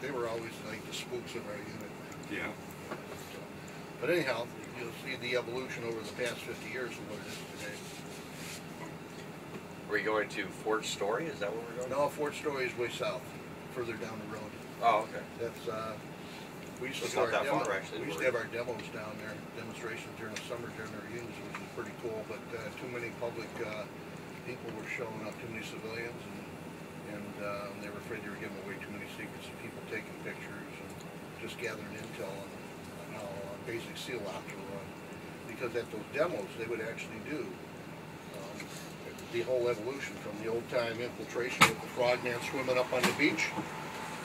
they were always like the spooks of our unit. Yeah. But anyhow, you'll see the evolution over the past 50 years of what it is today. Were you going to Fort Story? Is that where we're going? No, Fort Story is way south, further down the road. Oh, okay. That's we used to It's do not our that demo. far, actually. We used to have our demos down there, demonstrations during the summer during our reunions, which was pretty cool. But too many public people were showing up, too many civilians, and they were afraid they were giving away too many secrets. And people taking pictures and just gathering intel on how basic SEAL ops were run. Because at those demos, they would actually do the whole evolution from the old-time infiltration with the frogman swimming up on the beach,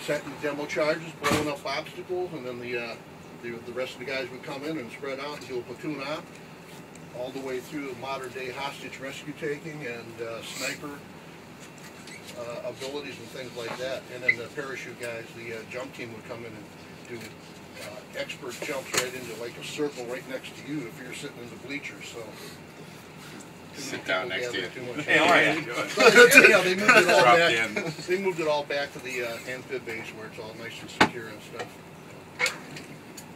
setting demo charges, blowing up obstacles, and then the rest of the guys would come in and spread out and do a platoon op, all the way through modern-day hostage rescue taking and sniper abilities and things like that. And then the parachute guys, the jump team would come in and do expert jumps right into like a circle right next to you if you're sitting in the bleachers. So. Sit down next to you. Hey, all right. Yeah, they moved it all back. They moved it all back to the amphib base where it's all nice and secure and stuff.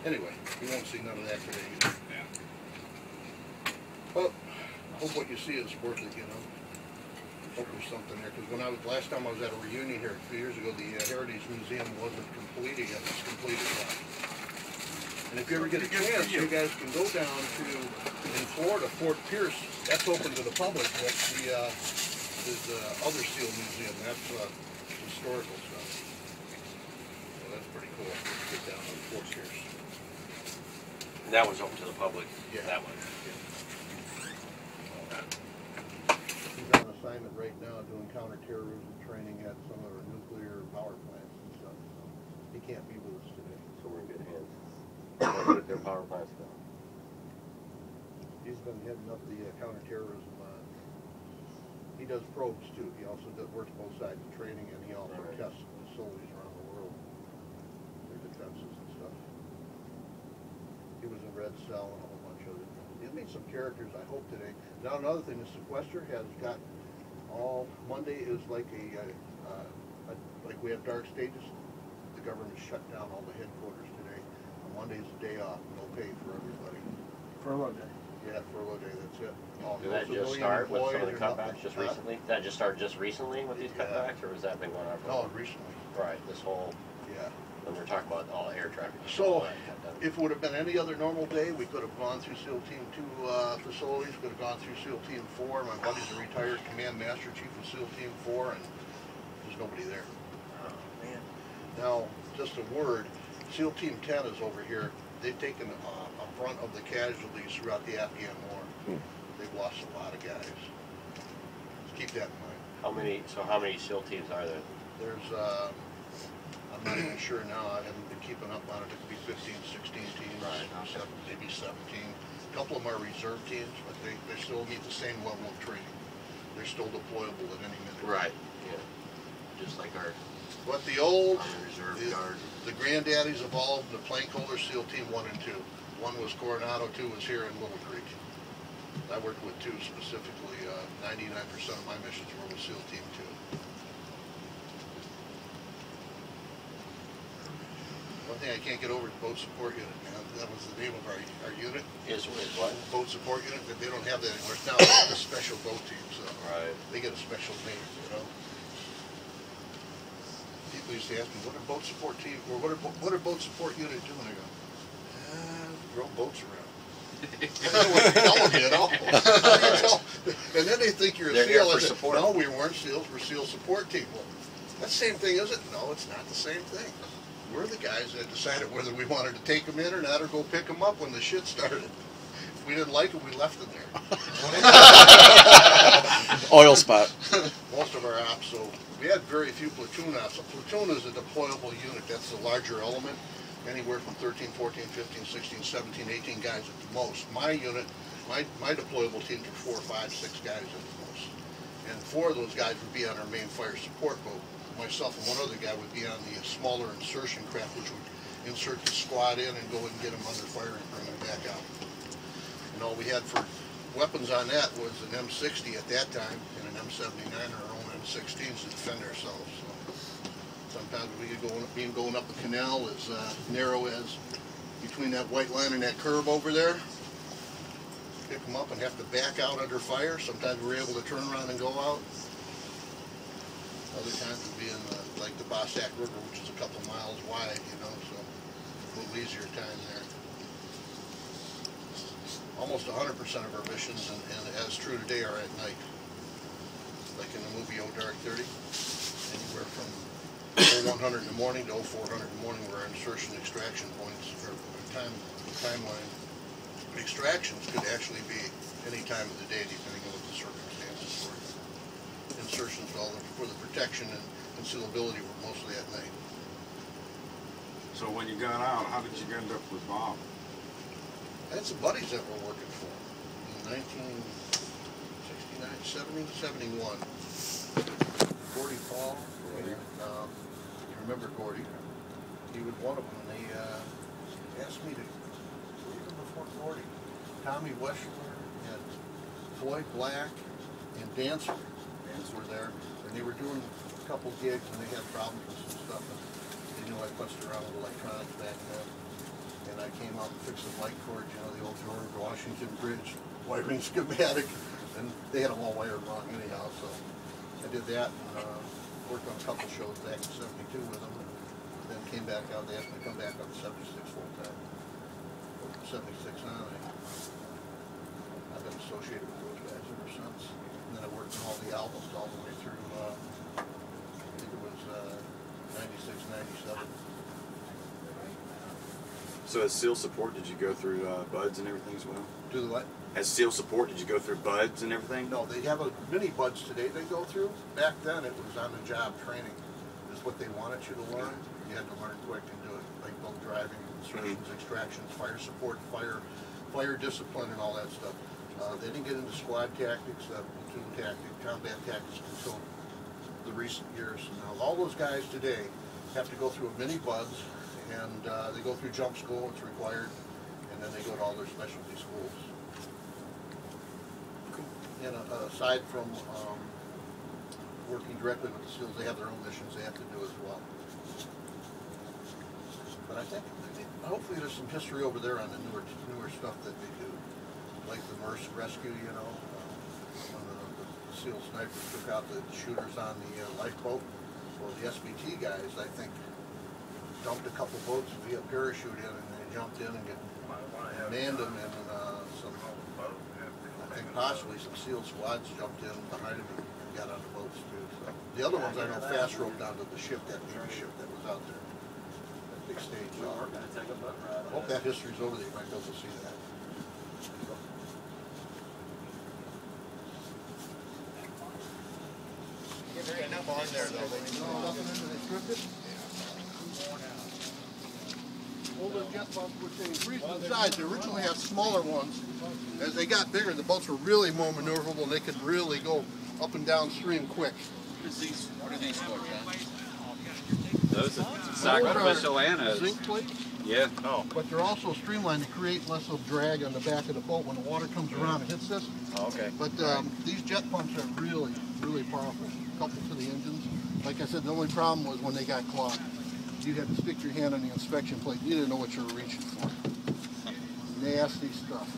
Anyway, you won't see none of that today either. Yeah. Well, I hope what you see is worth it, you know. Hope there's something there, because when last time I was at a reunion here a few years ago, the Heritage Museum wasn't completed yet. It's completed now. And if you ever get a chance, you guys can go down to, in Florida, Fort Pierce. That's open to the public. That's the other SEAL museum. That's historical stuff. So that's pretty cool. Get down to Fort Pierce. And that was open to the public. Yeah. That one. He's on assignment right now doing counterterrorism training at some of our nuclear power plants and stuff. So he can't be with us today. So we're in good hands. Their power plants go. He's been heading up the counterterrorism. He does probes too. He also works both sides of training, and he also tests facilities around the world, their defenses and stuff. He was in Red Cell and a whole bunch of it. He'll meet some characters, I hope, today. Now another thing, the sequester has got all Monday is like like we have dark stages. The government shut down all the headquarters today. Monday's a day off, no pay for everybody. Furlough day. Yeah, furlough day, that's it. Did that just start with some of the cutbacks just recently? Did that just start just recently with these cutbacks, or has that been going on for a while? No, recently. Right, this whole, when we're talking about all air traffic. So, if it would have been any other normal day, we could have gone through SEAL Team 2 facilities, could have gone through SEAL Team 4. My buddy's a retired Command Master Chief of SEAL Team 4, and there's nobody there. Oh, man. Now, just a word, SEAL Team 10 is over here. They've taken a brunt of the casualties throughout the Afghan war. They've lost a lot of guys. Just keep that in mind. How many SEAL teams are there? There's, I'm not even sure now. I haven't been keeping up on it. It could be 15, 16 teams, maybe 17. A couple of them are reserve teams, but they still need the same level of training. They're still deployable at any minute. Right. Yeah. Just like our. But the old, reserve guard. The granddaddies of all of the plank holders, SEAL Team 1 and 2. 1 was Coronado, 2 was here in Little Creek. I worked with 2 specifically. 99% of my missions were with SEAL Team 2. One thing I can't get over is Boat Support Unit, man. That was the name of our unit. Is what? Boat Support Unit, but they don't have that anymore. It's now a special boat team, so they get a special name, you know. People used to ask me, what are boat support team, or what are boat support unit doing? I go, throw boats around. You know. And then they think you're a SEAL. I said, no, we weren't SEALs, we're SEAL support team. Well, that's the same thing, is it? No, it's not the same thing. We're the guys that decided whether we wanted to take them in or not, or go pick them up when the shit started. If we didn't like them, we left them there. Oil spot. Most of our ops, so we had very few platoon ops. A platoon is a deployable unit. That's the larger element. Anywhere from 13, 14, 15, 16, 17, 18 guys at the most. My unit, my deployable teams are 4, 5, 6 guys at the most. And 4 of those guys would be on our main fire support boat. Myself and 1 other guy would be on the smaller insertion craft, which would insert the squad in and go and get them under fire and bring them back out. And all we had for weapons on that was an M60 at that time and an M79 or our own M16s to defend ourselves. So Sometimes we could going up a canal as narrow as between that white line and that curve over there. Pick them up and have to back out under fire. Sometimes we're able to turn around and go out. Other times we'd be in like the Bossack River, which is a couple miles wide, you know, so a little easier time there. Almost 100% of our missions, and as true today, are at night. Like in the movie Oh Dark 30, anywhere from 0100 in the morning to 0400 in the morning were our insertion extraction points, or timeline. Extractions could actually be any time of the day, depending on what the circumstances were. Insertions, all for the protection and concealability were mostly at night. So when you got out, how did you end up with Bob? I had some buddies that were working for him in 1969, 70, 71. Gordy Paul, you remember Gordy? He was one of them. They asked me to, even before Gordy, Tommy Weschler and Floyd Black and Dancer were there, and they were doing a couple gigs, and they had problems with some stuff, and they knew I fussed around with electronics back then. And I came out and fixed the light cord, you know, the old George Washington Bridge wiring schematic, and they had them all wired wrong anyhow, so I did that, and worked on a couple shows back in 72 with them, and then came back out. They asked me to come back on 76 full time. From 76 on, I've been associated with those guys ever since. And then I worked on all the albums all the way through, I think it was 96, 97. So as SEAL support, did you go through BUDS and everything as well? Do the what? As SEAL support, did you go through BUDS and everything? No, they have a mini BUDS today they go through. Back then it was on the job training. Is what they wanted you to learn. You had to learn quick and do it. Like both driving, insertions, extractions, fire support, fire discipline, and all that stuff. They didn't get into squad tactics, platoon tactics, combat tactics until the recent years. Now all those guys today have to go through a mini BUDS, and they go through jump school, it's required, and then they go to all their specialty schools. Cool. And aside from working directly with the SEALs, they have their own missions they have to do as well. But I think, hopefully there's some history over there on the newer stuff that they do. Like the MERS rescue, you know, when the SEAL snipers took out the shooters on the lifeboat. Well, the SBT guys, I think, dumped a couple boats via parachute in, and they jumped in and manned them, and some, I think possibly some SEAL squads jumped in behind them and got on the boats too. So the other ones I know fast roped onto the ship, that Navy ship that was out there, that big stage. I hope that history's over there. You might be able to see that. There ain't enough on there though. Nothing in there scripted? Older jet boats were increased in size. They originally had smaller ones. As they got bigger, the boats were really more maneuverable, and they could really go up and downstream quick. What are these for, John? Those are sacrificial anodes. Zinc plates, Yeah. Oh. but they're also streamlined to create less of drag on the back of the boat when the water comes around and hits this. Okay. But these jet pumps are really, really powerful, coupled to the engines. Like I said, the only problem was when they got clogged. You had to stick your hand on the inspection plate. You didn't know what you were reaching for. Nasty stuff.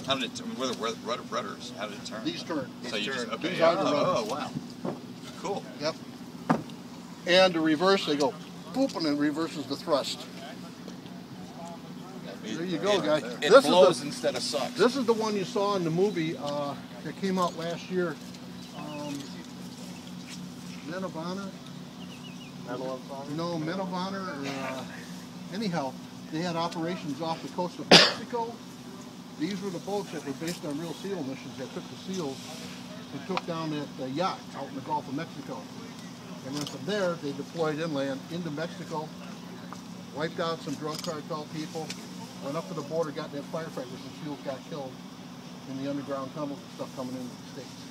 How did it turn? Where the rudders? How did it turn? These turn. So you just, okay. These are the rudders. Oh, wow. Cool. Yep. And to reverse, they go boop, and it reverses the thrust. There you go, guys. It This blows is instead of sucks. this is the one you saw in the movie that came out last year. Men of Honor? No, Men of Honor. Anyhow, they had operations off the coast of Mexico. These were the boats that were based on real SEAL missions that took the SEALs and took down that yacht out in the Gulf of Mexico. And then from there, they deployed inland into Mexico, wiped out some drug cartel people, went up to the border, got that firefight where some SEALs got killed in the underground tunnels and stuff coming into the States.